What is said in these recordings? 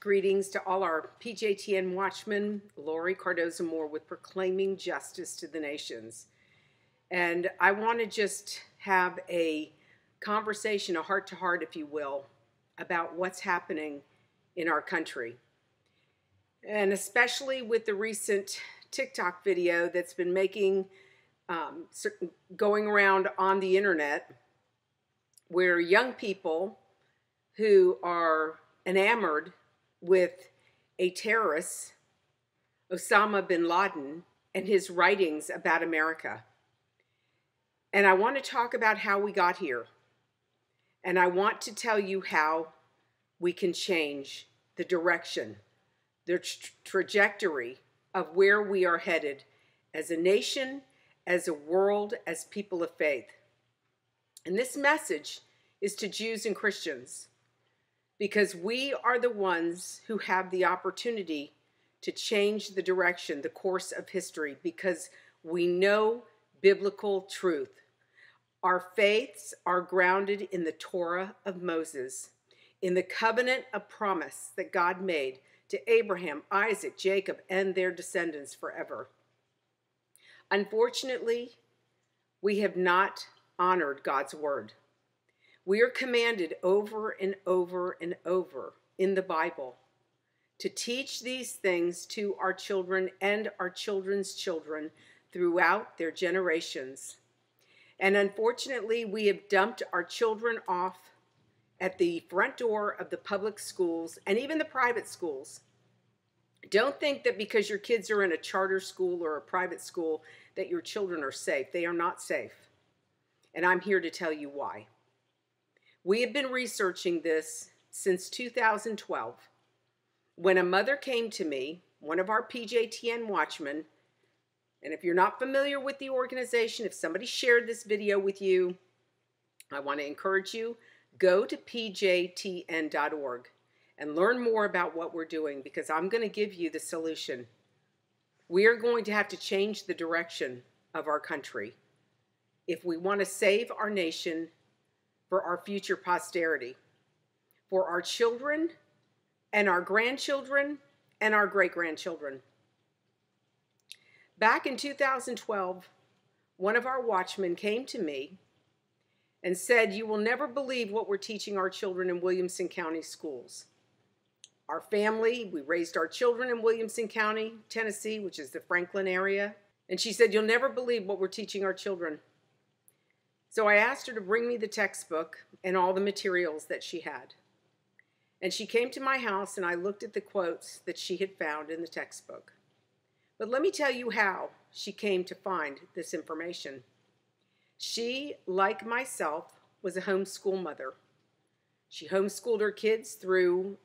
Greetings to all our PJTN watchmen. Lori Cardozo-Moore with Proclaiming Justice to the Nations. And I want to just have a conversation, a heart-to-heart, if you will, about what's happening in our country. And especially with the recent TikTok video that's been going around on the internet, where young people who are enamored with a terrorist, Osama bin Laden, and his writings about America. And I want to talk about how we got here. And I want to tell you how we can change the direction, the trajectory of where we are headed as a nation, as a world, as people of faith. And this message is to Jews and Christians, because we are the ones who have the opportunity to change the direction, the course of history, because we know biblical truth. Our faiths are grounded in the Torah of Moses, in the covenant of promise that God made to Abraham, Isaac, Jacob, and their descendants forever. Unfortunately, we have not honored God's word. We are commanded over and over and over in the Bible to teach these things to our children and our children's children throughout their generations. And unfortunately, we have dumped our children off at the front door of the public schools and even the private schools. Don't think that because your kids are in a charter school or a private school that your children are safe. They are not safe. And I'm here to tell you why. We have been researching this since 2012, when a mother came to me, one of our PJTN watchmen, and if you're not familiar with the organization, if somebody shared this video with you, I want to encourage you, go to pjtn.org and learn more about what we're doing, because I'm going to give you the solution. We are going to have to change the direction of our country if we want to save our nation for our future posterity, for our children and our grandchildren and our great-grandchildren. Back in 2012, one of our watchmen came to me and said, "You will never believe what we're teaching our children in Williamson County schools." Our family, we raised our children in Williamson County, Tennessee, which is the Franklin area. And she said, "You'll never believe what we're teaching our children." So I asked her to bring me the textbook and all the materials that she had. And she came to my house and I looked at the quotes that she had found in the textbook. But let me tell you how she came to find this information. She, like myself, was a homeschool mother. She homeschooled her kids through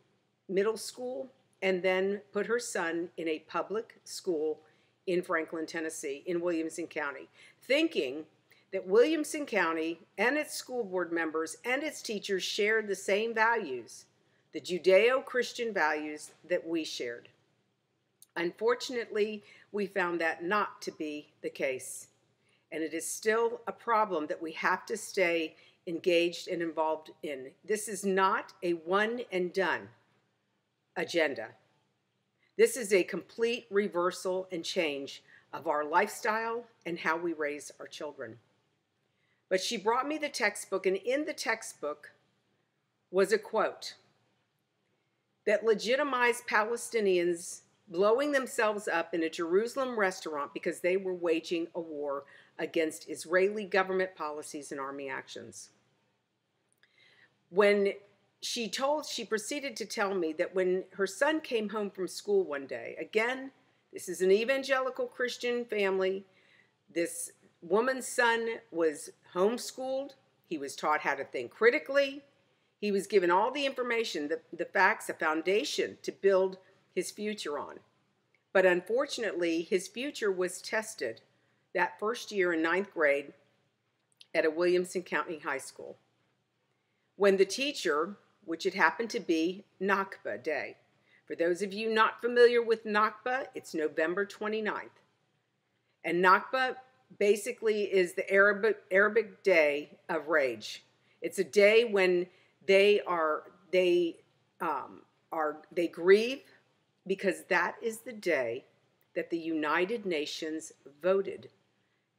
middle school and then put her son in a public school in Franklin, Tennessee, in Williamson County, thinking that Williamson County and its school board members and its teachers shared the same values, the Judeo-Christian values that we shared. Unfortunately, we found that not to be the case, and it is still a problem that we have to stay engaged and involved in. This is not a one and done agenda. This is a complete reversal and change of our lifestyle and how we raise our children. But she brought me the textbook, and in the textbook was a quote that legitimized Palestinians blowing themselves up in a Jerusalem restaurant because they were waging a war against Israeli government policies and army actions. When she proceeded to tell me that when her son came home from school one day, again, this is an evangelical Christian family, this woman's son was homeschooled, he was taught how to think critically, he was given all the information, the facts, a foundation to build his future on. But unfortunately, his future was tested that first year in 9th grade at a Williamson County high school, when the teacher, which it happened to be Nakba Day. For those of you not familiar with Nakba, it's November 29th. And Nakba basically is the Arabic Day of Rage. It's a day when they are They grieve because that is the day that the United Nations voted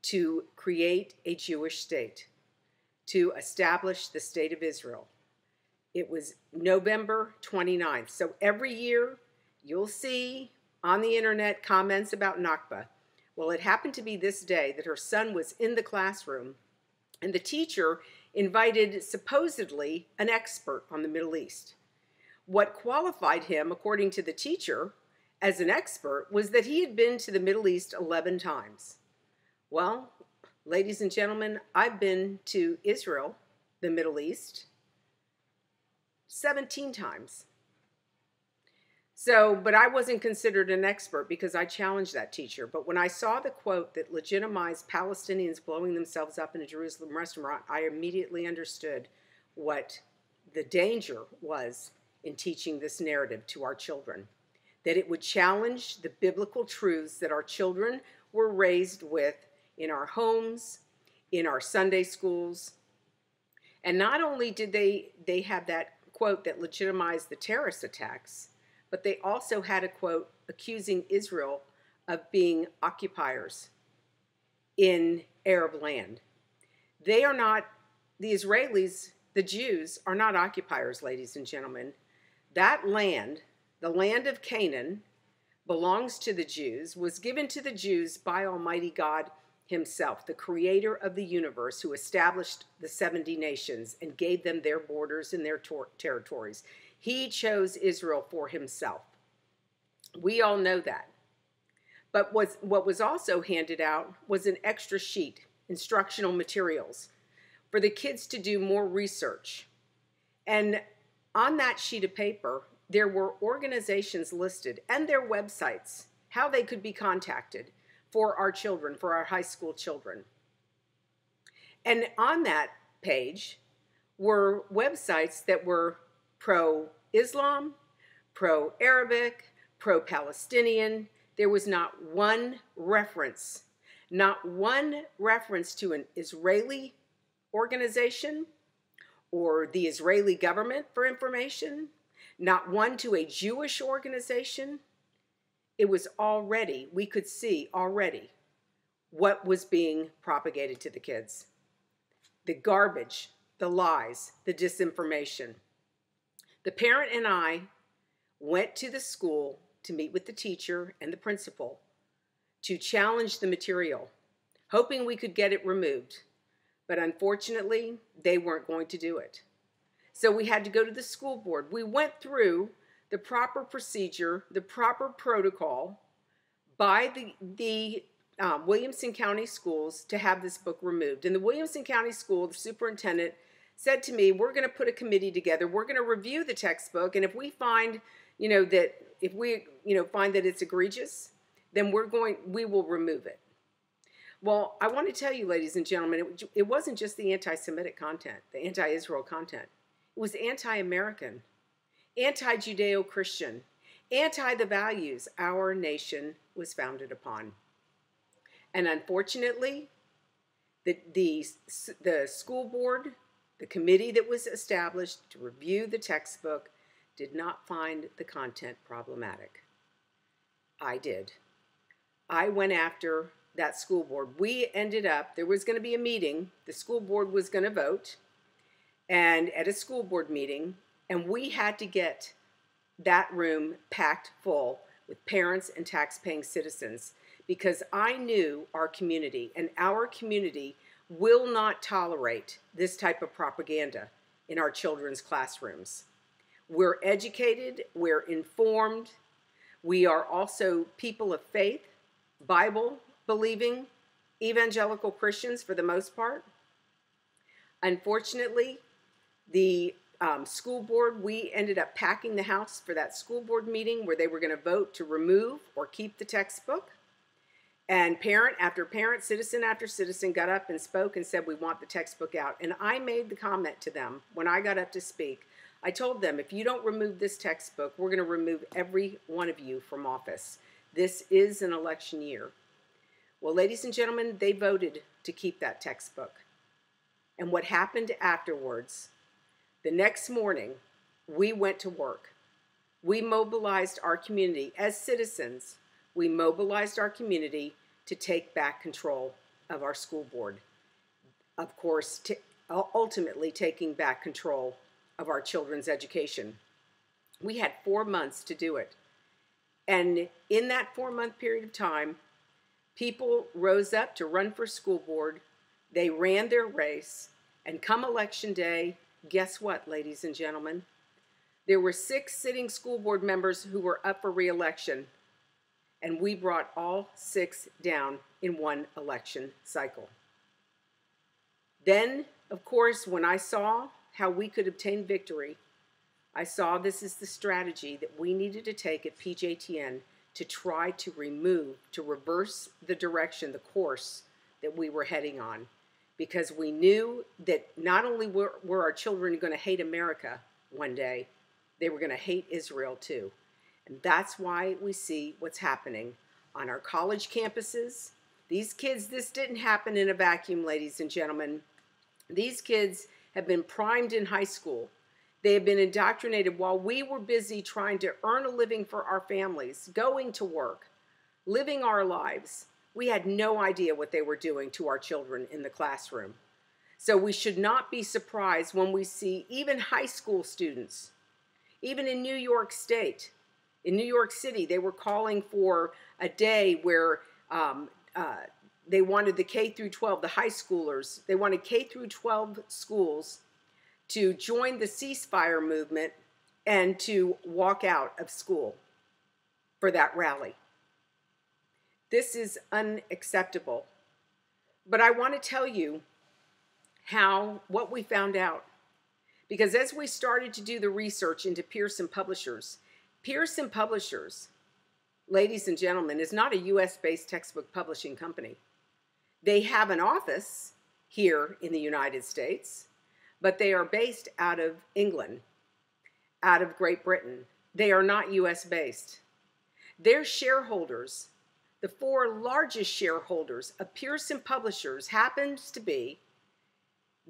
to create a Jewish state, to establish the state of Israel. It was November 29th. So every year you'll see on the internet comments about Nakba. Well, it happened to be this day that her son was in the classroom, and the teacher invited supposedly an expert on the Middle East. What qualified him, according to the teacher, as an expert was that he had been to the Middle East 11 times. Well, ladies and gentlemen, I've been to Israel, the Middle East, 17 times. So, but I wasn't considered an expert because I challenged that teacher. But when I saw the quote that legitimized Palestinians blowing themselves up in a Jerusalem restaurant, I immediately understood what the danger was in teaching this narrative to our children. That it would challenge the biblical truths that our children were raised with in our homes, in our Sunday schools. And not only did they have that quote that legitimized the terrorist attacks, but they also had a quote accusing Israel of being occupiers in Arab land. They are not, the Israelis, the Jews, are not occupiers, ladies and gentlemen. That land, the land of Canaan, belongs to the Jews, was given to the Jews by Almighty God himself, the creator of the universe, who established the 70 nations and gave them their borders and their territories. He chose Israel for himself. We all know that. But what was also handed out was an extra sheet, instructional materials, for the kids to do more research. And on that sheet of paper, there were organizations listed and their websites, how they could be contacted for our children, for our high school children. And on that page were websites that were pro-Islam, pro-Arabic, pro-Palestinian. There was not one reference to an Israeli organization or the Israeli government for information, not one to a Jewish organization. It was already, we could see already what was being propagated to the kids. The garbage, the lies, the disinformation. The parent and I went to the school to meet with the teacher and the principal to challenge the material, hoping we could get it removed. But unfortunately, they weren't going to do it. So we had to go to the school board. We went through the proper procedure, the proper protocol by the Williamson County Schools to have this book removed. And the Williamson County School, the superintendent, said to me, we're going to put a committee together. We're going to review the textbook. And if we find, that it's egregious, then we will remove it. Well, I want to tell you, ladies and gentlemen, it wasn't just the anti-Semitic content, the anti-Israel content. It was anti-American, anti-Judeo-Christian, anti the values our nation was founded upon. And unfortunately, the school board, the committee that was established to review the textbook, did not find the content problematic. I did. I went after that school board. There was going to be a meeting. The school board was going to vote, and at a school board meeting, and we had to get that room packed full with parents and tax-paying citizens, because I knew our community, and our community will not tolerate this type of propaganda in our children's classrooms. We're educated, we're informed, we are also people of faith, Bible-believing, evangelical Christians for the most part. Unfortunately, the school board, we ended up packing the house for that school board meeting where they were going to vote to remove or keep the textbook. And parent after parent, citizen after citizen got up and spoke and said, we want the textbook out. And I made the comment to them when I got up to speak. I told them, if you don't remove this textbook, we're going to remove every one of you from office. This is an election year. Well, ladies and gentlemen, they voted to keep that textbook. And what happened afterwards, the next morning, we went to work. We mobilized our community as citizens. We mobilized our community to take back control of our school board. Of course, ultimately taking back control of our children's education. We had 4 months to do it. And in that 4-month period of time, people rose up to run for school board. They ran their race. And come election day, guess what, ladies and gentlemen? There were 6 sitting school board members who were up for re-election. And we brought all 6 down in one election cycle. Then, of course, when I saw how we could obtain victory, I saw this is the strategy that we needed to take at PJTN to try to reverse the direction, the course that we were heading on. Because we knew that not only were our children going to hate America one day, they were going to hate Israel too. And that's why we see what's happening on our college campuses. These kids, this didn't happen in a vacuum, ladies and gentlemen. These kids have been primed in high school. They have been indoctrinated while we were busy trying to earn a living for our families, going to work, living our lives. We had no idea what they were doing to our children in the classroom. So we should not be surprised when we see even high school students, even in New York State, in New York City, they were calling for a day where they wanted the K through 12, the high schoolers, they wanted K through 12 schools to join the ceasefire movement and to walk out of school for that rally. This is unacceptable. But I want to tell you what we found out. Because as we started to do the research into Pearson Publishers, ladies and gentlemen, is not a US-based textbook publishing company. They have an office here in the United States, but they are based out of England, out of Great Britain. They are not US-based. Their shareholders, the 4 largest shareholders of Pearson Publishers, happens to be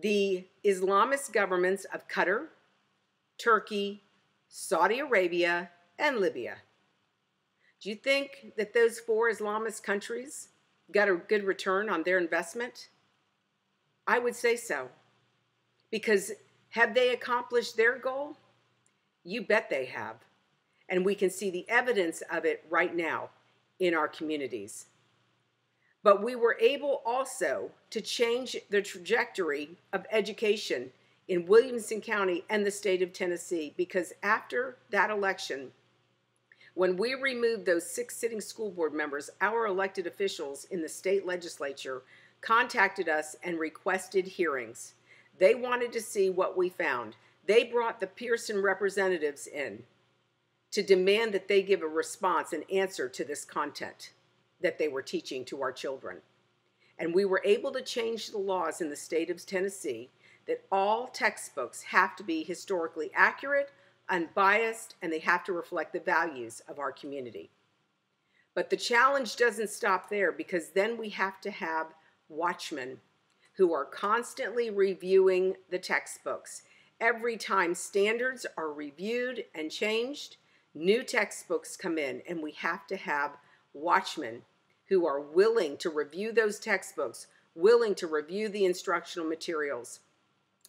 the Islamist governments of Qatar, Turkey, Saudi Arabia, and Libya. Do you think that those 4 Islamist countries got a good return on their investment? I would say so. Because have they accomplished their goal? You bet they have. And we can see the evidence of it right now in our communities. But we were able also to change the trajectory of education in Williamson County and the state of Tennessee, because after that election, when we removed those 6 sitting school board members, our elected officials in the state legislature contacted us and requested hearings. They wanted to see what we found. They brought the Pearson representatives in to demand that they give a response and answer to this content that they were teaching to our children. And we were able to change the laws in the state of Tennessee that all textbooks have to be historically accurate, unbiased, and they have to reflect the values of our community. But the challenge doesn't stop there, because then we have to have watchmen who are constantly reviewing the textbooks. Every time standards are reviewed and changed, new textbooks come in, and we have to have watchmen who are willing to review those textbooks, willing to review the instructional materials.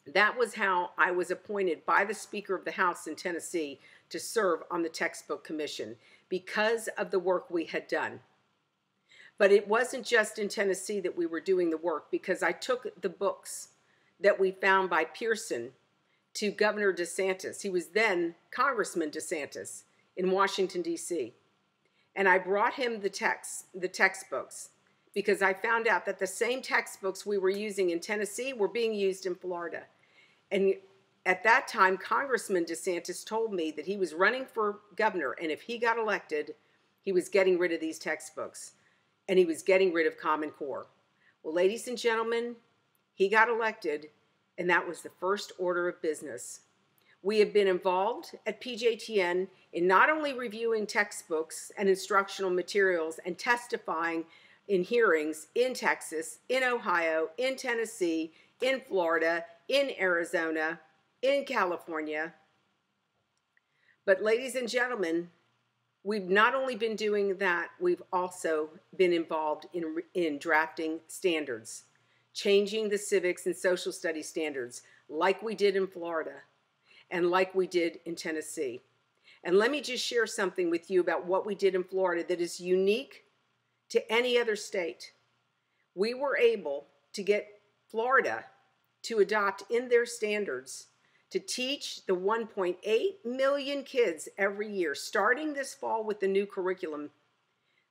That was how I was appointed by the Speaker of the House in Tennessee to serve on the Textbook Commission, because of the work we had done. But it wasn't just in Tennessee that we were doing the work, because I took the books that we found by Pearson to Governor DeSantis. He was then Congressman DeSantis in Washington, D.C. And I brought him the textbooks, because I found out that the same textbooks we were using in Tennessee were being used in Florida. And at that time, Congressman DeSantis told me that he was running for governor, and if he got elected, he was getting rid of these textbooks, and he was getting rid of Common Core. Well, ladies and gentlemen, he got elected, and that was the first order of business. We have been involved at PJTN in not only reviewing textbooks and instructional materials and testifying in hearings in Texas, in Ohio, in Tennessee, in Florida, in Arizona, in California, But ladies and gentlemen, we've not only been doing that, we've also been involved in drafting standards, changing the civics and social studies standards like we did in Florida and like we did in Tennessee. And let me just share something with you about what we did in Florida that is unique to any other state. We were able to get Florida to adopt in their standards to teach the 1.8 million kids every year, starting this fall with the new curriculum.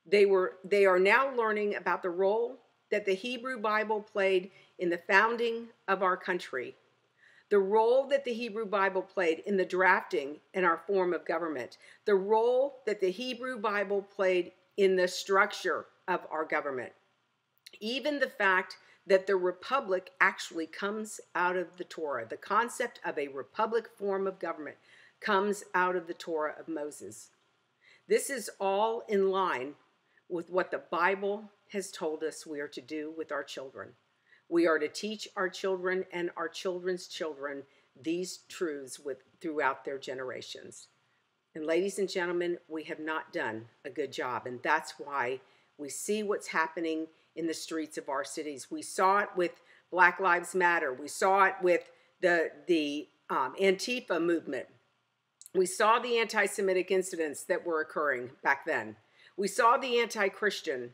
They are now learning about the role that the Hebrew Bible played in the founding of our country, the role that the Hebrew Bible played in the drafting in our form of government, the role that the Hebrew Bible played in the structure of our government, even the fact that the republic actually comes out of the Torah. The concept of a republic form of government comes out of the Torah of Moses. This is all in line with what the Bible has told us we are to do with our children. We are to teach our children and our children's children these truths throughout their generations. And ladies and gentlemen, we have not done a good job, and that's why we see what's happening in the streets of our cities. We saw it with Black Lives Matter. We saw it with the Antifa movement. We saw the anti-Semitic incidents that were occurring back then. We saw the anti-Christian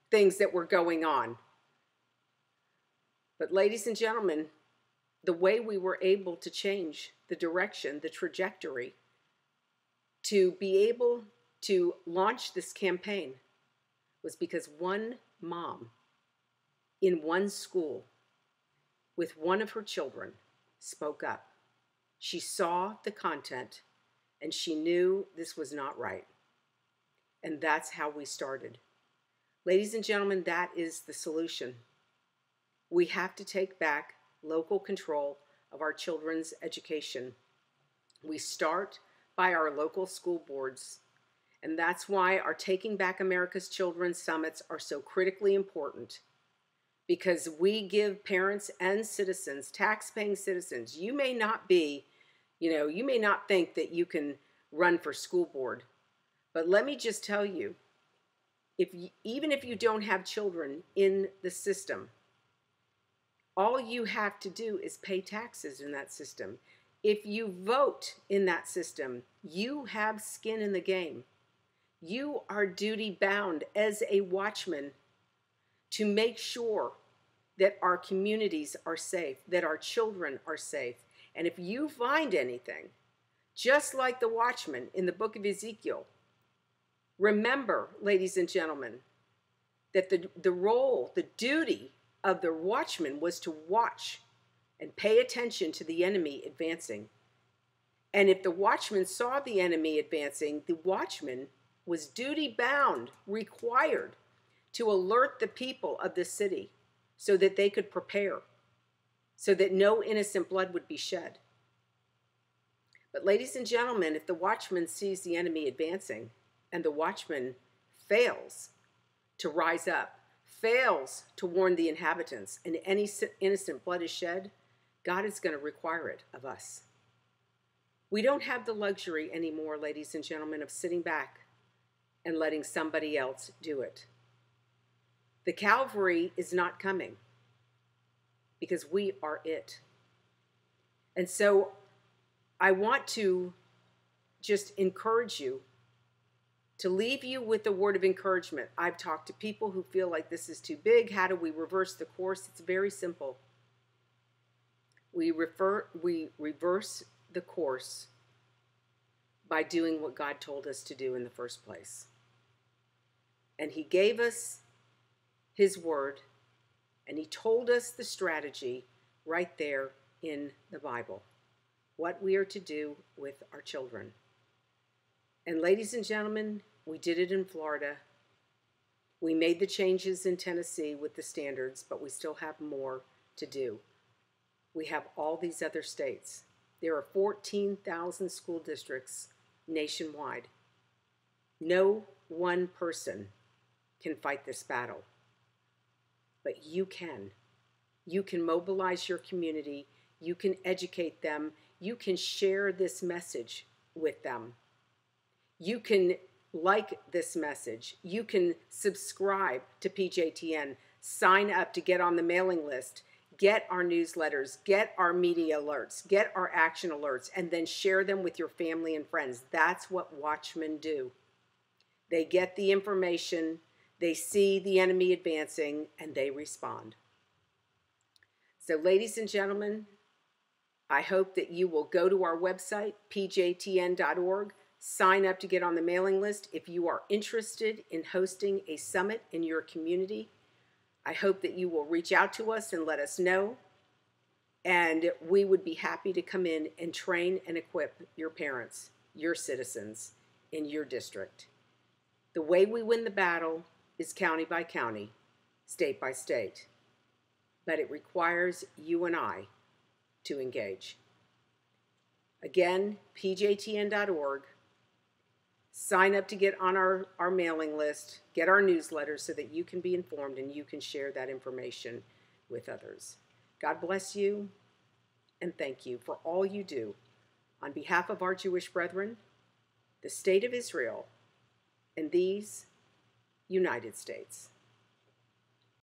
things that were going on. But ladies and gentlemen, the way we were able to change the direction, the trajectory, to be able to launch this campaign was because one mom in one school with one of her children spoke up. She saw the content and she knew this was not right. And that's how we started. Ladies and gentlemen, that is the solution. We have to take back local control of our children's education. We start by our local school boards. And that's why our Taking Back America's Children summits are so critically important, because we give parents and citizens, tax-paying citizens, you may not be, you may not think that you can run for school board, but let me just tell you, even if you don't have children in the system, all you have to do is pay taxes in that system. If you vote in that system, you have skin in the game. You are duty bound as a watchman to make sure that our communities are safe, that our children are safe. And if you find anything, just like the watchman in the book of Ezekiel, remember, ladies and gentlemen, that the role, the duty of the watchman was to watch and pay attention to the enemy advancing. And if the watchman saw the enemy advancing, the watchman was duty bound, required to alert the people of the city so that they could prepare, so that no innocent blood would be shed. But ladies and gentlemen, if the watchman sees the enemy advancing and the watchman fails to rise up, fails to warn the inhabitants, and any innocent blood is shed, God is going to require it of us. We don't have the luxury anymore, ladies and gentlemen, of sitting back and letting somebody else do it. The Calvary is not coming because we are it. And so I want to just encourage you, to leave you with a word of encouragement. I've talked to people who feel like this is too big. How do we reverse the course? It's very simple. We reverse the course by doing what God told us to do in the first place. And He gave us His word, and He told us the strategy right there in the Bible, what we are to do with our children. And ladies and gentlemen, we did it in Florida. We made the changes in Tennessee with the standards, but we still have more to do. We have all these other states. There are 14,000 school districts nationwide. No one person can fight this battle, but you can. You can mobilize your community. You can educate them. You can share this message with them. You can like this message. You can subscribe to PJTN, sign up to get on the mailing list, get our newsletters, get our media alerts, get our action alerts, and then share them with your family and friends. That's what watchmen do. They get the information, they see the enemy advancing, and they respond. So, ladies and gentlemen, I hope that you will go to our website, pjtn.org, sign up to get on the mailing list. If you are interested in hosting a summit in your community, I hope that you will reach out to us and let us know. And we would be happy to come in and train and equip your parents, your citizens in your district. The way we win the battle is county by county, state by state. But it requires you and I to engage. Again, pjtn.org. Sign up to get on our mailing list, get our newsletter so that you can be informed and you can share that information with others. God bless you, and thank you for all you do on behalf of our Jewish brethren, the state of Israel, and these United States.